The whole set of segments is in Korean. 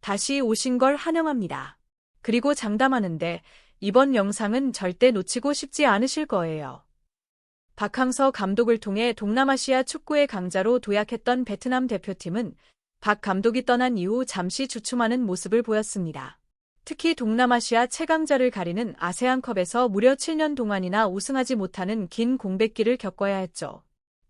다시 오신 걸 환영합니다. 그리고 장담하는데 이번 영상은 절대 놓치고 싶지 않으실 거예요. 박항서 감독을 통해 동남아시아 축구의 강자로 도약했던 베트남 대표팀은 박 감독이 떠난 이후 잠시 주춤하는 모습을 보였습니다. 특히 동남아시아 최강자를 가리는 아세안컵에서 무려 7년 동안이나 우승하지 못하는 긴 공백기를 겪어야 했죠.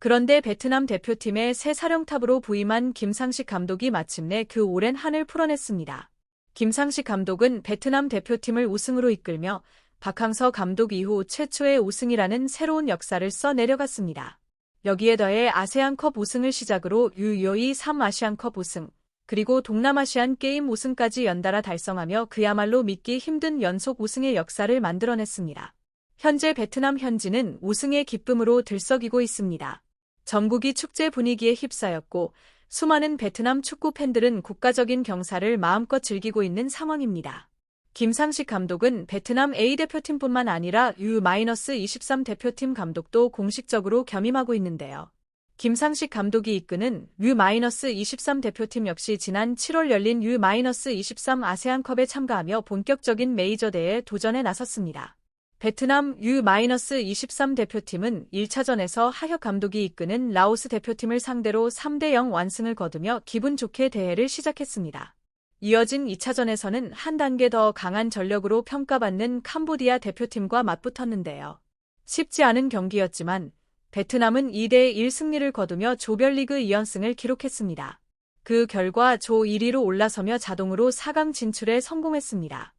그런데 베트남 대표팀의 새 사령탑으로 부임한 김상식 감독이 마침내 그 오랜 한을 풀어냈습니다. 김상식 감독은 베트남 대표팀을 우승으로 이끌며 박항서 감독 이후 최초의 우승이라는 새로운 역사를 써 내려갔습니다. 여기에 더해 아세안컵 우승을 시작으로 유효히 3아시안컵 우승, 그리고 동남아시안 게임 우승까지 연달아 달성하며 그야말로 믿기 힘든 연속 우승의 역사를 만들어냈습니다. 현재 베트남 현지는 우승의 기쁨으로 들썩이고 있습니다. 전국이 축제 분위기에 휩싸였고 수많은 베트남 축구 팬들은 국가적인 경사를 마음껏 즐기고 있는 상황입니다. 김상식 감독은 베트남 A대표팀뿐만 아니라 U-23 대표팀 감독도 공식적으로 겸임하고 있는데요. 김상식 감독이 이끄는 U-23 대표팀 역시 지난 7월 열린 U-23 아세안컵에 참가하며 본격적인 메이저 대회에 도전에 나섰습니다. 베트남 U-23 대표팀은 1차전에서 하혁 감독이 이끄는 라오스 대표팀을 상대로 3대0 완승을 거두며 기분 좋게 대회를 시작했습니다. 이어진 2차전에서는 한 단계 더 강한 전력으로 평가받는 캄보디아 대표팀과 맞붙었는데요. 쉽지 않은 경기였지만 베트남은 2대1 승리를 거두며 조별리그 2연승을 기록했습니다. 그 결과 조 1위로 올라서며 자동으로 4강 진출에 성공했습니다.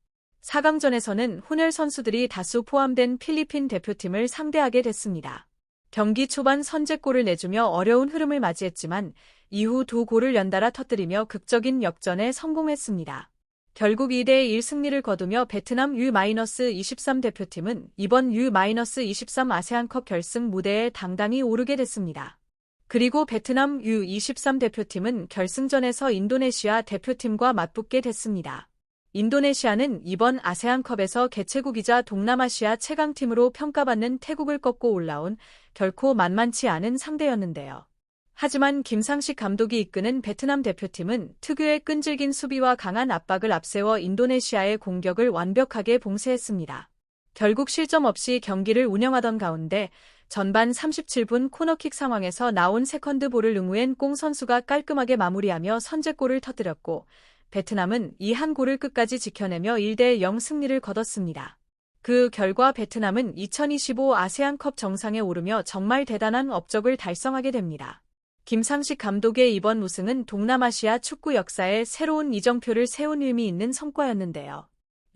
4강전에서는 혼혈 선수들이 다수 포함된 필리핀 대표팀을 상대하게 됐습니다. 경기 초반 선제골을 내주며 어려운 흐름을 맞이했지만 이후 두 골을 연달아 터뜨리며 극적인 역전에 성공했습니다. 결국 2대1 승리를 거두며 베트남 U-23 대표팀은 이번 U-23 아세안컵 결승 무대에 당당히 오르게 됐습니다. 그리고 베트남 U-23 대표팀은 결승전에서 인도네시아 대표팀과 맞붙게 됐습니다. 인도네시아는 이번 아세안컵에서 개최국이자 동남아시아 최강팀으로 평가받는 태국을 꺾고 올라온 결코 만만치 않은 상대였는데요. 하지만 김상식 감독이 이끄는 베트남 대표팀은 특유의 끈질긴 수비와 강한 압박을 앞세워 인도네시아의 공격을 완벽하게 봉쇄했습니다. 결국 실점 없이 경기를 운영하던 가운데 전반 37분 코너킥 상황에서 나온 세컨드 볼을 응우엔 꽁 선수가 깔끔하게 마무리하며 선제골을 터뜨렸고 베트남은 이 한 골을 끝까지 지켜내며 1대0 승리를 거뒀습니다. 그 결과 베트남은 2025 아세안컵 정상에 오르며 정말 대단한 업적을 달성하게 됩니다. 김상식 감독의 이번 우승은 동남아시아 축구 역사에 새로운 이정표를 세운 의미 있는 성과였는데요.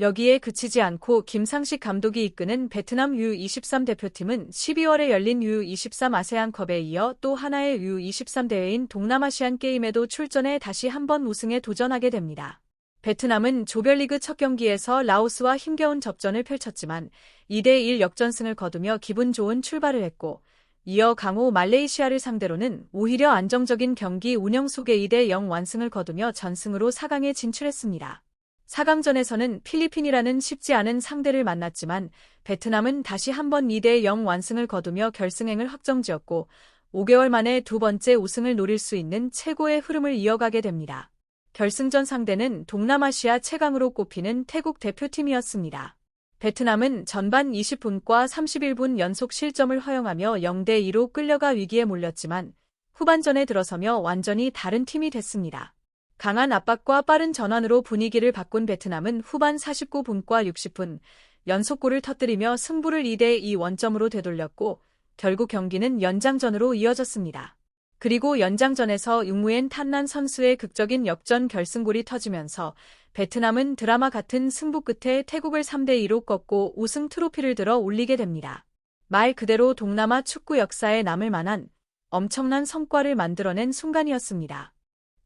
여기에 그치지 않고 김상식 감독이 이끄는 베트남 U-23 대표팀은 12월에 열린 U-23 아세안컵에 이어 또 하나의 U-23 대회인 동남아시안 게임에도 출전해 다시 한번 우승에 도전하게 됩니다. 베트남은 조별리그 첫 경기에서 라오스와 힘겨운 접전을 펼쳤지만 2대1 역전승을 거두며 기분 좋은 출발을 했고 이어 강호 말레이시아를 상대로는 오히려 안정적인 경기 운영 속에 2대0 완승을 거두며 전승으로 4강에 진출했습니다. 4강전에서는 필리핀이라는 쉽지 않은 상대를 만났지만 베트남은 다시 한번 2대0 완승을 거두며 결승행을 확정지었고 5개월 만에 두 번째 우승을 노릴 수 있는 최고의 흐름을 이어가게 됩니다. 결승전 상대는 동남아시아 최강으로 꼽히는 태국 대표팀이었습니다. 베트남은 전반 20분과 31분 연속 실점을 허용하며 0대2로 끌려가 위기에 몰렸지만 후반전에 들어서며 완전히 다른 팀이 됐습니다. 강한 압박과 빠른 전환으로 분위기를 바꾼 베트남은 후반 49분과 60분 연속골을 터뜨리며 승부를 2대2 원점으로 되돌렸고 결국 경기는 연장전으로 이어졌습니다. 그리고 연장전에서 융무엔 탄난 선수의 극적인 역전 결승골이 터지면서 베트남은 드라마 같은 승부 끝에 태국을 3대2로 꺾고 우승 트로피를 들어 올리게 됩니다. 말 그대로 동남아 축구 역사에 남을 만한 엄청난 성과를 만들어낸 순간이었습니다.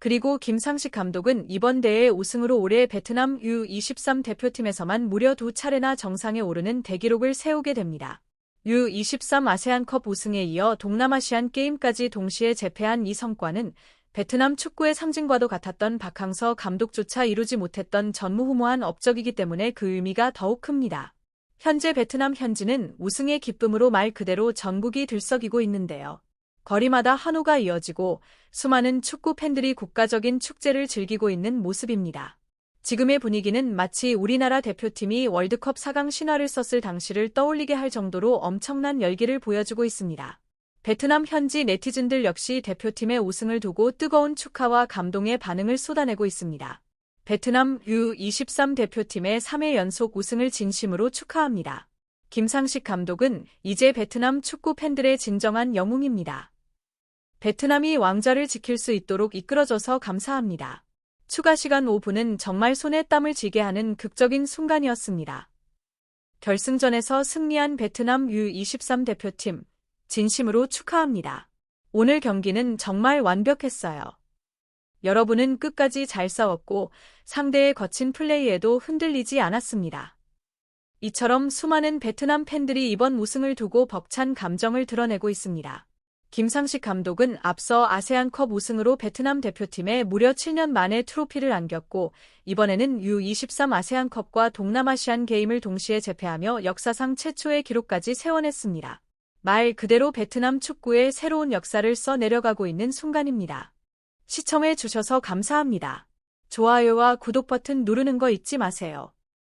그리고 김상식 감독은 이번 대회 우승으로 올해 베트남 U-23 대표팀에서만 무려 2차례나 정상에 오르는 대기록을 세우게 됩니다. U-23 아세안컵 우승에 이어 동남아시안 게임까지 동시에 제패한 이 성과는 베트남 축구의 상징과도 같았던 박항서 감독조차 이루지 못했던 전무후무한 업적이기 때문에 그 의미가 더욱 큽니다. 현재 베트남 현지는 우승의 기쁨으로 말 그대로 전국이 들썩이고 있는데요. 거리마다 환호가 이어지고 수많은 축구 팬들이 국가적인 축제를 즐기고 있는 모습입니다. 지금의 분위기는 마치 우리나라 대표팀이 월드컵 4강 신화를 썼을 당시를 떠올리게 할 정도로 엄청난 열기를 보여주고 있습니다. 베트남 현지 네티즌들 역시 대표팀의 우승을 두고 뜨거운 축하와 감동의 반응을 쏟아내고 있습니다. 베트남 U23 대표팀의 3회 연속 우승을 진심으로 축하합니다. 김상식 감독은 이제 베트남 축구 팬들의 진정한 영웅입니다. 베트남이 왕좌를 지킬 수 있도록 이끌어줘서 감사합니다. 추가 시간 5분은 정말 손에 땀을 쥐게 하는 극적인 순간이었습니다. 결승전에서 승리한 베트남 U23 대표팀, 진심으로 축하합니다. 오늘 경기는 정말 완벽했어요. 여러분은 끝까지 잘 싸웠고 상대의 거친 플레이에도 흔들리지 않았습니다. 이처럼 수많은 베트남 팬들이 이번 우승을 두고 벅찬 감정을 드러내고 있습니다. 김상식 감독은 앞서 아세안컵 우승으로 베트남 대표팀에 무려 7년 만에 트로피를 안겼고 이번에는 U23 아세안컵과 동남아시안 게임을 동시에 제패하며 역사상 최초의 기록까지 세워냈습니다. 말 그대로 베트남 축구의 새로운 역사를 써내려가고 있는 순간입니다. 시청해 주셔서 감사합니다. 좋아요와 구독 버튼 누르는 거 잊지 마세요.